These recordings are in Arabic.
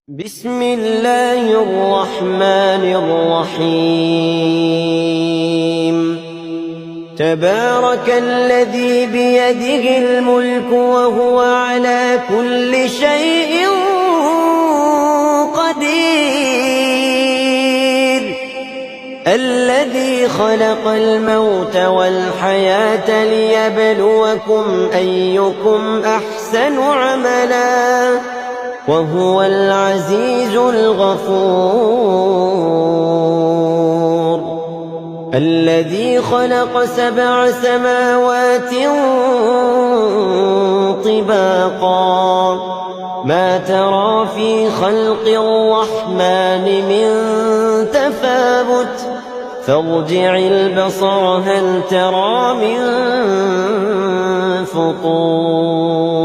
بسم الله الرحمن الرحيم تبارك الذي بيده الملك وهو على كل شيء قدير الذي خلق الموت والحياة ليبلوكم أيكم أحسن عملا وهو العزيز الغفور الذي خلق 7 سماوات طباقا ما ترى في خلق الرحمن من تفاوت فارجع البصر هل ترى من فطور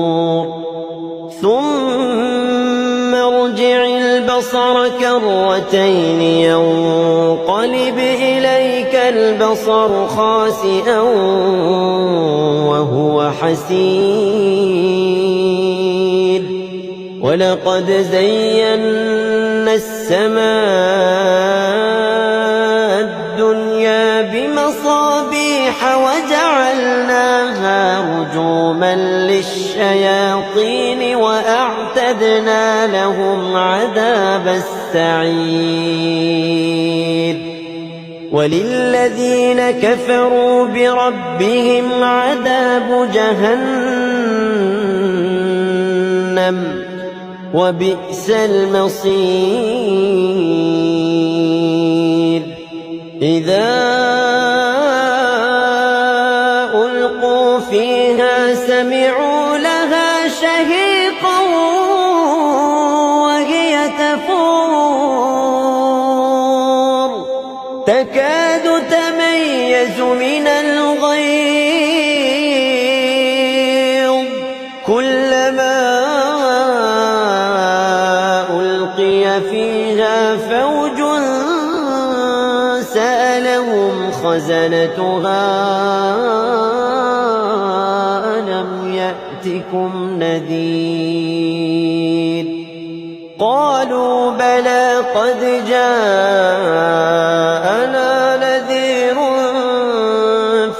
ثم ارجع البصر كرتين ينقلب إليك البصر خاسئا وهو حسير ولقد زينا السماء الدنيا بمصابيح وجعلناها رجوما للشياطين وأعتدنا لهم عذاب السعير وللذين كفروا بربهم عذاب جهنم وبئس المصير إذا ألقوا فيها سمعوا لها شهيقا وهي تفور تكاد تميز من الغيظ كلما ألقي فيها فوج سألهم خزنتها ألم يأتكم نذير قالوا بلى قد جاءنا نذير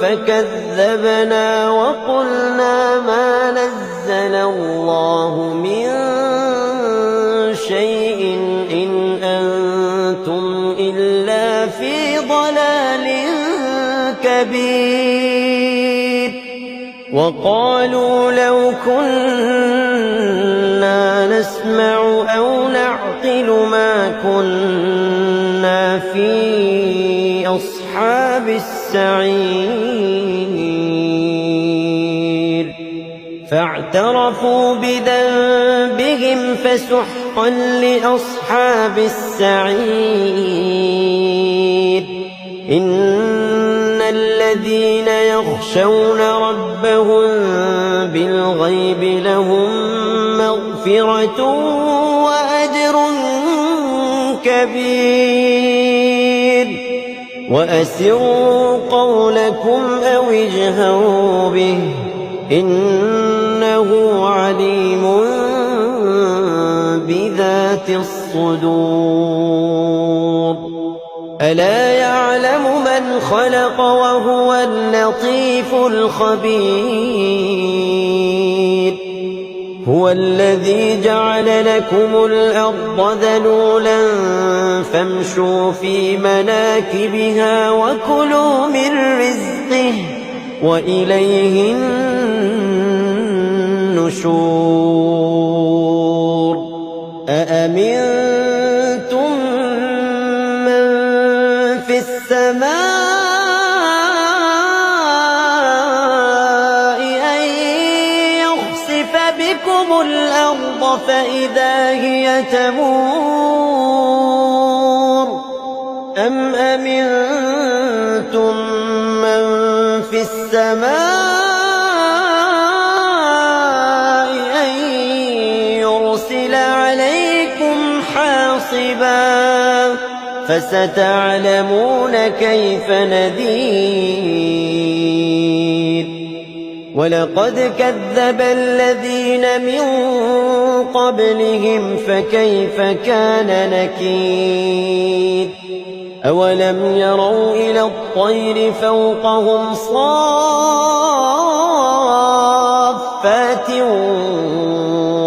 فكذبنا وقلنا ما نزل الله من شيء إن أنتم إلا في ضلال كبير وقالوا لو كنا نسمع أو نعقل ما كنا في أصحاب السعير فاعترفوا بذنبهم فسحقا لأصحاب السعير إن الذين يخشون ربهم بالغيب لهم مغفرة وأجر كبير وأسروا قولكم أو اجهروا به إنه عليم بذات الصدور ألا يعلم من خلق وهو اللطيف الخبير هو الذي جعل لكم الأرض ذلولا فامشوا في مناكبها وكلوا من رزقه وإليه النشور أأمنتم من في السماء أن يخسف بكم الأرض فإذا هي تمور أم أمنتم من في السماء أن يرسل عليكم حاصبا فستعلمون كيف نذير ولقد كذب الذين من قبلهم فكيف كان نكير أولم يروا إلى الطير فوقهم صافات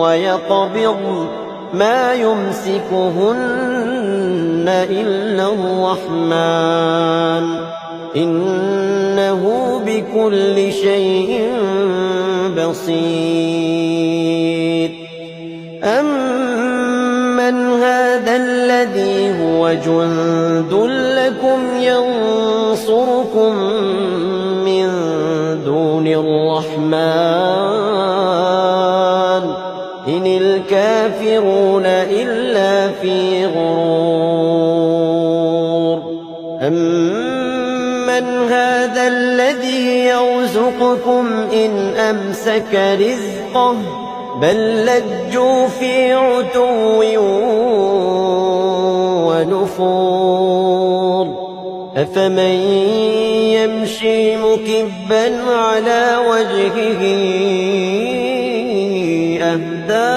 ويقبضن ما يمسكهن إلا الرحمن إنه بكل شيء بصير أمن هذا الذي هو جند لكم ينصركم من دون الرحمن إن الكافرون إلا في غرور أمن هذا الذي يرزقكم إن أمسك رزقه بل لجوا في عتو ونفور أفمن يمشي مكبا على وجهه أهدى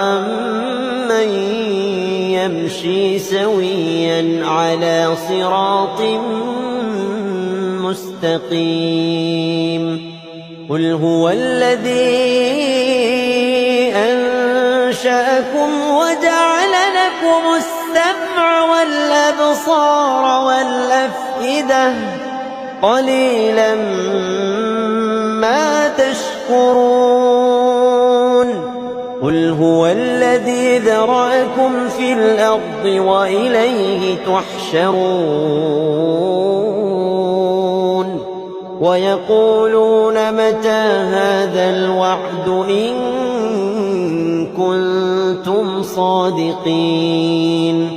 أمن يمشي سويا على صراط مستقيم قل هو الذي أنشأكم وجعل لكم السمع والأبصار والأفئدة قليلا ما تشكرون قل هو الذي ذرأكم في الأرض وإليه تحشرون ويقولون متى هذا الوعد إن كنتم صادقين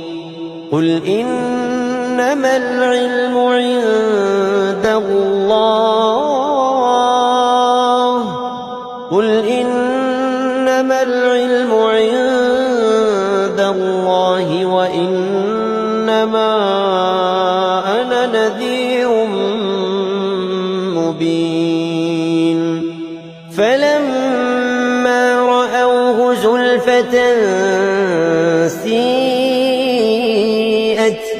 قل إنما العلم عند الله قل إنما العلم عند الله وإنما أنا نذير مبين فلما رأوه زلفة سيئت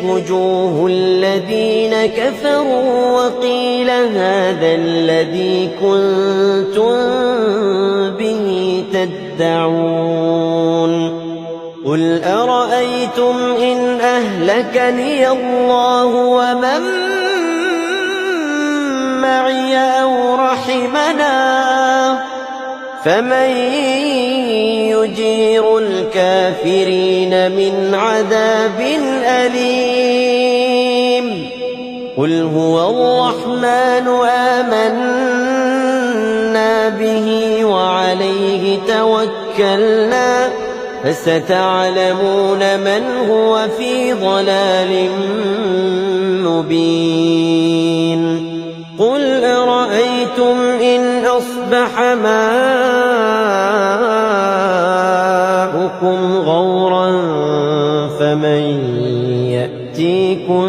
وجوه الذين كفروا وقيل هذا الذي كنتم به تدعون قل أرأيتم إن أهلكني الله ومن معي أو رحمنا فمن يجير الكافرين من عذاب أليم قل هو الرحمن آمنا به وعليه توكلنا فستعلمون من هو في ضلال مبين قل أرأيتم إن أصبح ماؤكم غورا فمن يأتيكم